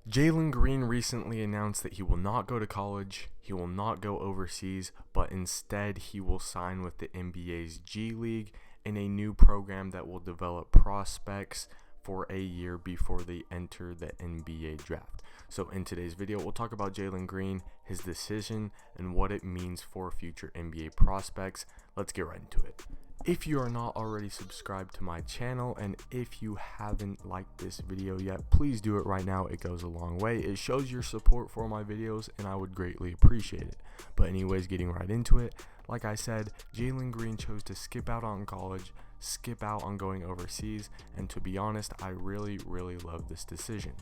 Jalen Green recently announced that he will not go to college, he will not go overseas, but instead he will sign with the NBA's G League in a new program that will develop prospects for a year before they enter the NBA draft. So in today's video, we'll talk about Jalen Green, his decision, and what it means for future NBA prospects. Let's get right into it. If you are not already subscribed to my channel, and if you haven't liked this video yet, please do it right now. It goes a long way. It shows your support for my videos and I would greatly appreciate it. But anyways, getting right into it, like I said, Jalen Green chose to skip out on college, skip out on going overseas, and to be honest, I really love this decision.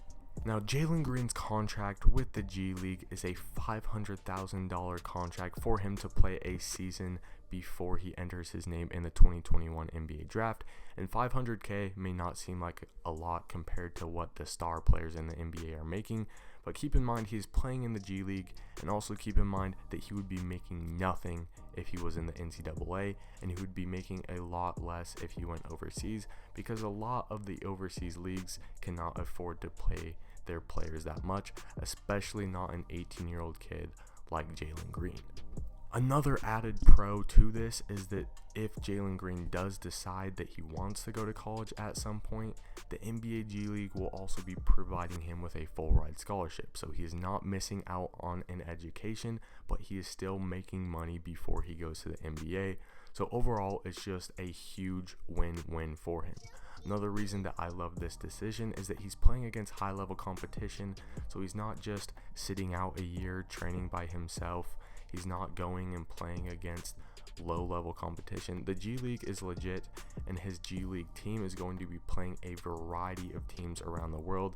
Now, Jalen Green's contract with the G League is a $500,000 contract for him to play a season before he enters his name in the 2021 NBA draft, and $500K may not seem like a lot compared to what the star players in the NBA are making, but keep in mind he's playing in the G League, and also keep in mind that he would be making nothing if he was in the NCAA, and he would be making a lot less if he went overseas, because a lot of the overseas leagues cannot afford to pay their players that much, especially not an 18-year-old kid like Jalen Green. Another added pro to this is that if Jalen Green does decide that he wants to go to college at some point, the NBA G League will also be providing him with a full ride scholarship. So he is not missing out on an education, but he is still making money before he goes to the NBA. So overall, it's just a huge win-win for him. Another reason that I love this decision is that he's playing against high-level competition, so he's not just sitting out a year training by himself. He's not going and playing against low-level competition. The G League is legit, and his G League team is going to be playing a variety of teams around the world.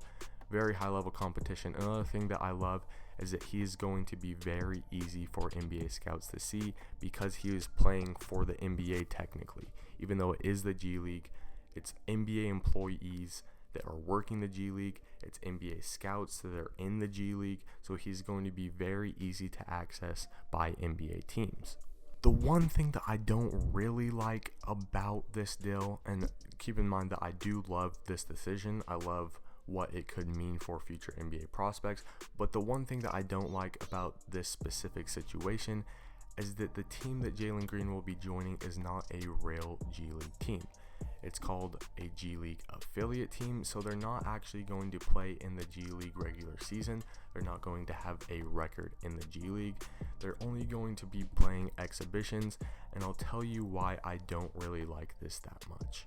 Very high-level competition. Another thing that I love is that he is going to be very easy for NBA scouts to see because he is playing for the NBA technically. Even though it is the G League, it's NBA employees that are working the G League, it's NBA scouts that are in the G League, so he's going to be very easy to access by NBA teams. The one thing that I don't really like about this deal, and keep in mind that I do love this decision, I love what it could mean for future NBA prospects, but the one thing that I don't like about this specific situation is that the team that Jalen Green will be joining is not a real G League team. It's called a G League affiliate team, so they're not actually going to play in the G League regular season. They're not going to have a record in the G League. They're only going to be playing exhibitions, and I'll tell you why I don't really like this that much.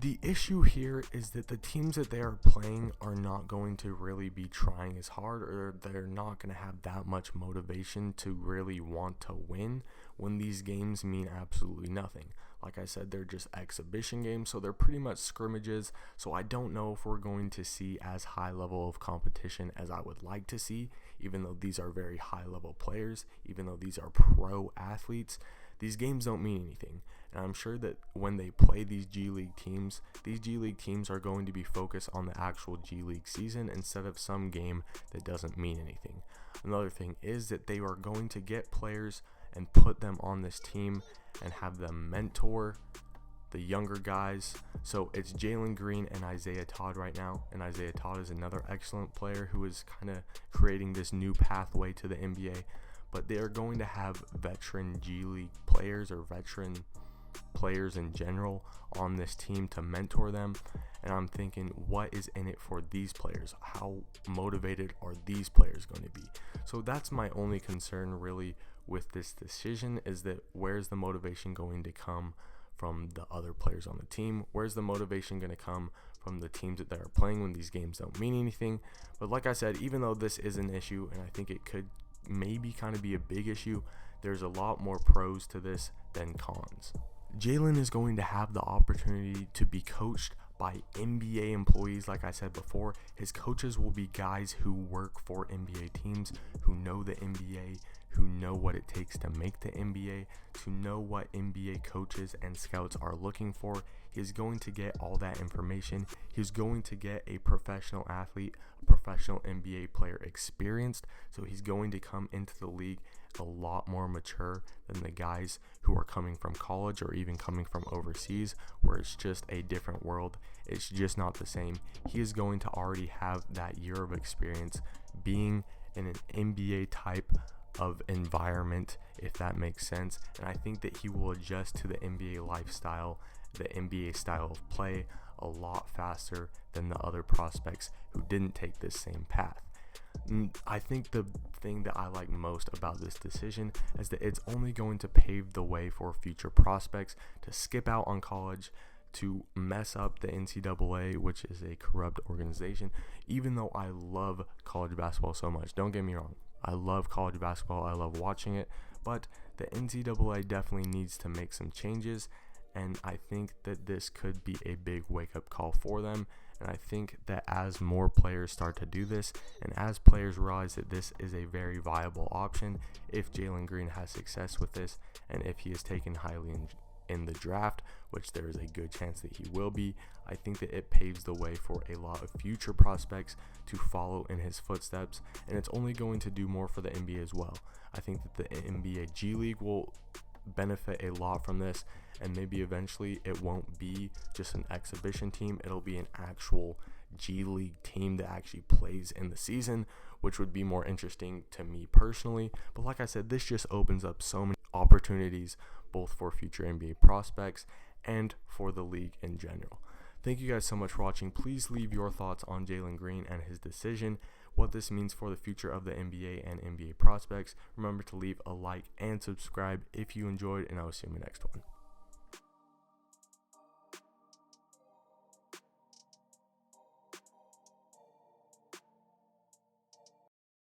The issue here is that the teams that they are playing are not going to really be trying as hard, or they're not going to have that much motivation to really want to win when these games mean absolutely nothing. Like I said, they're just exhibition games, so they're pretty much scrimmages, so I don't know if we're going to see as high level of competition as I would like to see, even though these are very high level players, even though these are pro athletes. These games don't mean anything, and I'm sure that when they play these G League teams are going to be focused on the actual G League season instead of some game that doesn't mean anything. Another thing is that they are going to get players and put them on this team and have them mentor the younger guys. So it's Jalen Green and Isaiah Todd right now, and Isaiah Todd is another excellent player who is kind of creating this new pathway to the NBA. But they are going to have veteran G League players or veteran players in general on this team to mentor them, and I'm thinking, what is in it for these players? How motivated are these players going to be? So that's my only concern really with this decision, is that where's the motivation going to come from the other players on the team? Where's the motivation going to come from the teams that they are playing when these games don't mean anything? But like I said, even though this is an issue, and I think it could maybe kind of be a big issue, there's a lot more pros to this than cons. Jalen is going to have the opportunity to be coached by NBA employees. Like I said before, his coaches will be guys who work for NBA teams, who know the NBA, who know what it takes to make the NBA, to know what NBA coaches and scouts are looking for. He's going to get all that information. He's going to get a professional athlete, a professional NBA player experienced. So he's going to come into the league a lot more mature than the guys who are coming from college or even coming from overseas, where it's just a different world. It's just not the same. He is going to already have that year of experience being in an NBA type of environment, if that makes sense. And I think that he will adjust to the NBA lifestyle, the NBA style of play a lot faster than the other prospects who didn't take this same path. I think the thing that I like most about this decision is that it's only going to pave the way for future prospects to skip out on college, to mess up the NCAA, which is a corrupt organization. Even though I love college basketball so much, don't get me wrong, I love college basketball, I love watching it, but the NCAA definitely needs to make some changes, and I think that this could be a big wake-up call for them. And I think that as more players start to do this, and as players realize that this is a very viable option, if Jalen Green has success with this, and if he is taken highly in the draft, which there is a good chance that he will be, I think that it paves the way for a lot of future prospects to follow in his footsteps, and it's only going to do more for the NBA as well. I think that the NBA G League will benefit a lot from this, and maybe eventually it won't be just an exhibition team, it'll be an actual G League team that actually plays in the season, which would be more interesting to me personally. But like I said, this just opens up so many opportunities both for future NBA prospects and for the league in general. Thank you guys so much for watching. Please leave your thoughts on Jalen Green and his decision, what this means for the future of the NBA and NBA prospects. Remember to leave a like and subscribe if you enjoyed, and I will see you in the next one.